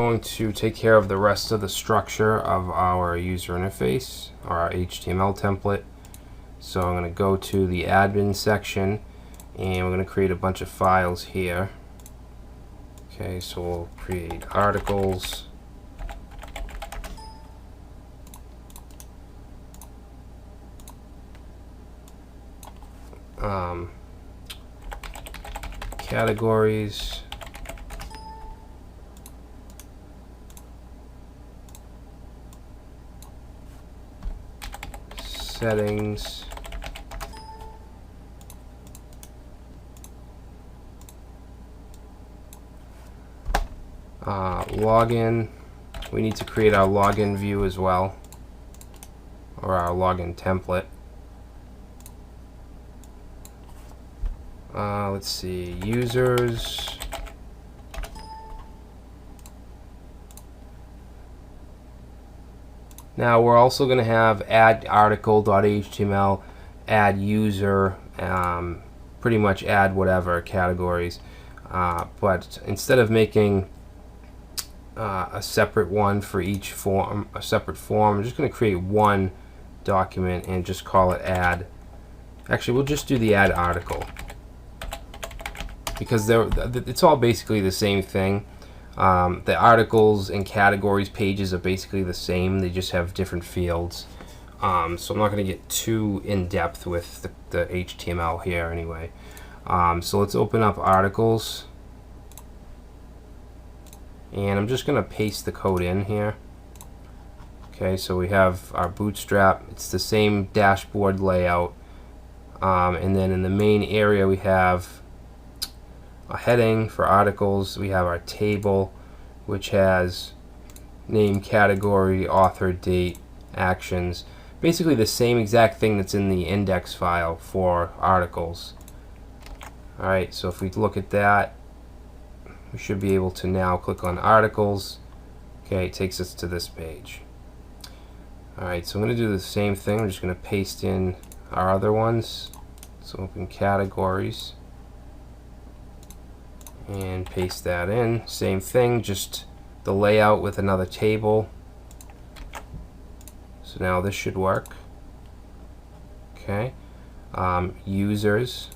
Going to take care of the rest of the structure of our user interface or our HTML template. So I'm going to go to the admin section and we're going to create a bunch of files here. Okay, so we'll create articles, categories, settings, login. We need to create our login view as well, or our login template. Let's see, users, now we're also going to have add article.html, add user, pretty much add whatever categories, but instead of making a separate one for each form, a separate form, I'm just going to create one document and just call it add. Actually, we'll just do the add article, because it's all basically the same thing. The articles and categories pages are basically the same, they just have different fields. So I'm not going to get too in-depth with the HTML here anyway. So let's open up articles, and I'm just going to paste the code in here. Okay, so we have our Bootstrap, it's the same dashboard layout, and then in the main area we have a heading for articles. We have our table, which has name, category, author, date, actions, basically the same exact thing that's in the index file for articles. Alright, so if we look at that, we should be able to now click on articles. Okay, it takes us to this page. Alright, so I'm going to do the same thing. I'm just going to paste in our other ones. So open categories and paste that in. Same thing, just the layout with another table. So now this should work. Okay, users,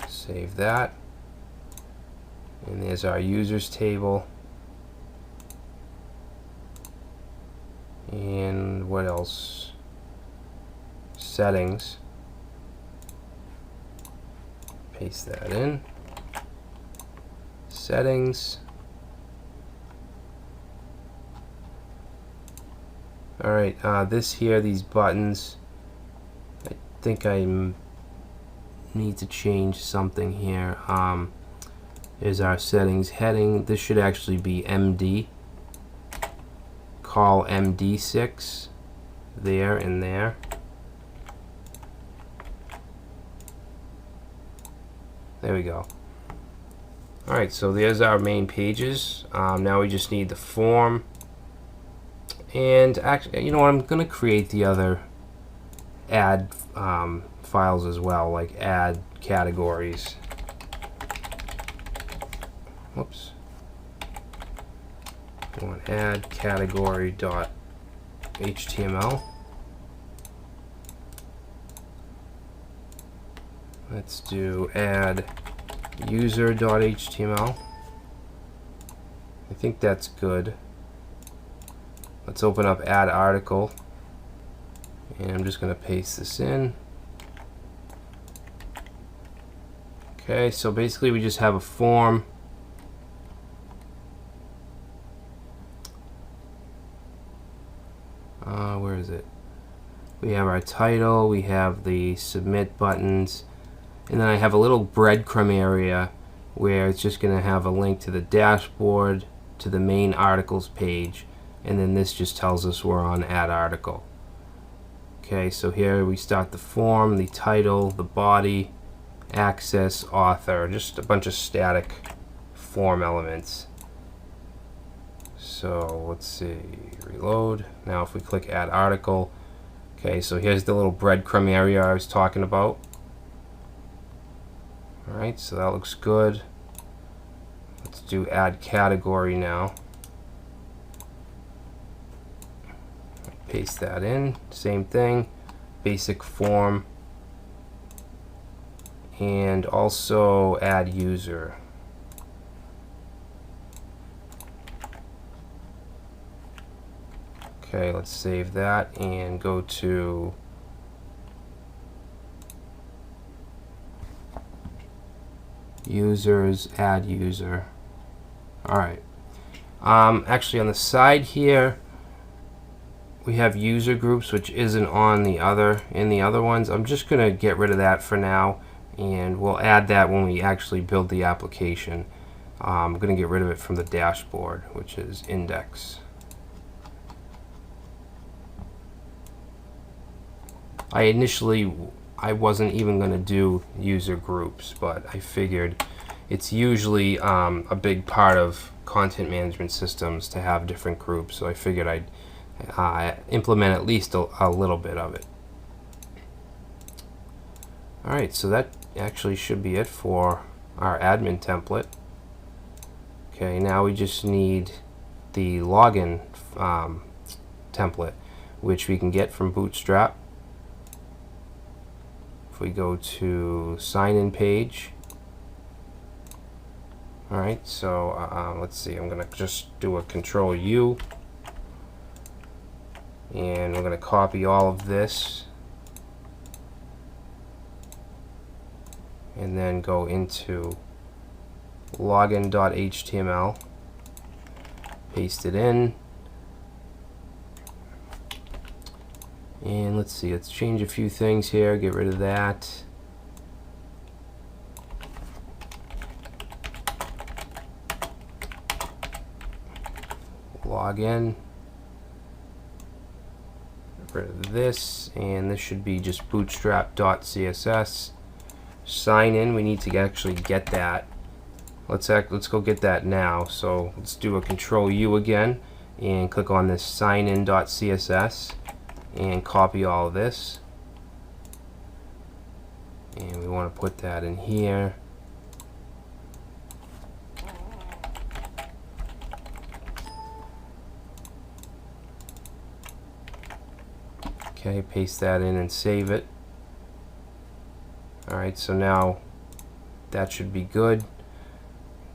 save that, and there's our users table. And what else? Settings. Paste that in. Settings. Alright, this here, these buttons, I think I need to change something here. Is our settings heading. This should actually be MD. Call MD6 there and there. There we go. Alright, so there's our main pages. Now we just need the form. And actually, you know what, I'm going to create the other add files as well, like add categories. Whoops. I want add category.html. Let's do add user.html. I think that's good. Let's open up add article, and I'm just going to paste this in. Okay, so basically we just have a form. Where is it? We have our title, we have the submit buttons, and then I have a little breadcrumb area where it's just going to have a link to the dashboard, to the main articles page, and then this just tells us we're on add article. Okay, so here we start the form, the title, the body, access, author, just a bunch of static form elements. So let's see, reload. Now if we click add article, Okay, so here's the little breadcrumb area I was talking about. Alright, so that looks good. Let's do add category now. Paste that in, same thing, basic form, and also add user. Okay, let's save that and go to users, add user. Alright. Actually on the side here we have user groups, which isn't on the other ones. I'm just gonna get rid of that for now, and we'll add that when we actually build the application. I'm gonna get rid of it from the dashboard, which is index. I wasn't even going to do user groups, but I figured it's usually a big part of content management systems to have different groups, so I figured I'd implement at least a little bit of it. Alright, so that actually should be it for our admin template. Okay, now we just need the login template, which we can get from Bootstrap. If we go to sign in page, alright, so let's see, I'm gonna just do a Control U, and we're gonna copy all of this and then go into login.html, paste it in, and let's see, let's change a few things here, get rid of that. Login, get rid of this, and this should be just bootstrap.css. Sign in, we need to actually get that. Let's go get that now. So let's do a Control U again and click on this signin.css and copy all of this, and we want to put that in here. Okay, paste that in and save it. Alright, so now that should be good.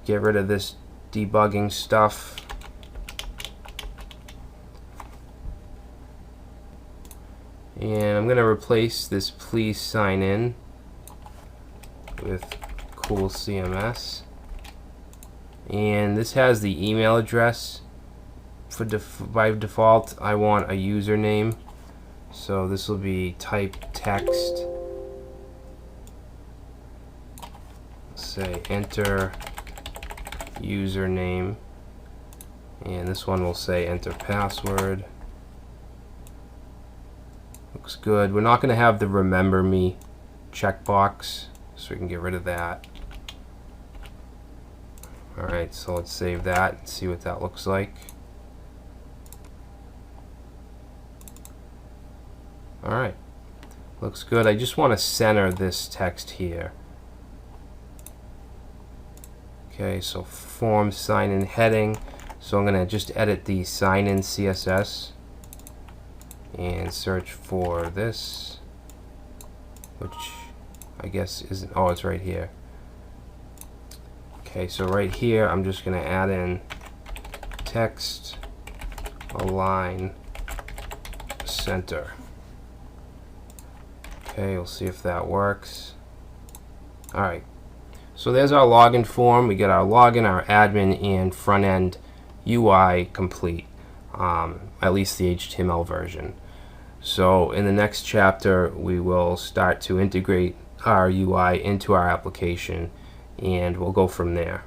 Get rid of this debugging stuff. And I'm going to replace this please sign in with cool CMS. And this has the email address. By default, I want a username. So this will be type text. Say enter username. And this one will say enter password. Looks good. We're not going to have the remember me checkbox, so we can get rid of that. Alright, so let's save that and see what that looks like. Alright, looks good. I just want to center this text here. Okay, so form sign in heading. So I'm going to just edit the sign in CSS and search for this, which I guess isn't, oh, it's right here. Okay, so right here I'm just going to add in text align center. Okay, we'll see if that works. Alright, so there's our login form. We get our login, our admin, and front end UI complete, at least the HTML version. So in the next chapter we will start to integrate our UI into our application, and we'll go from there.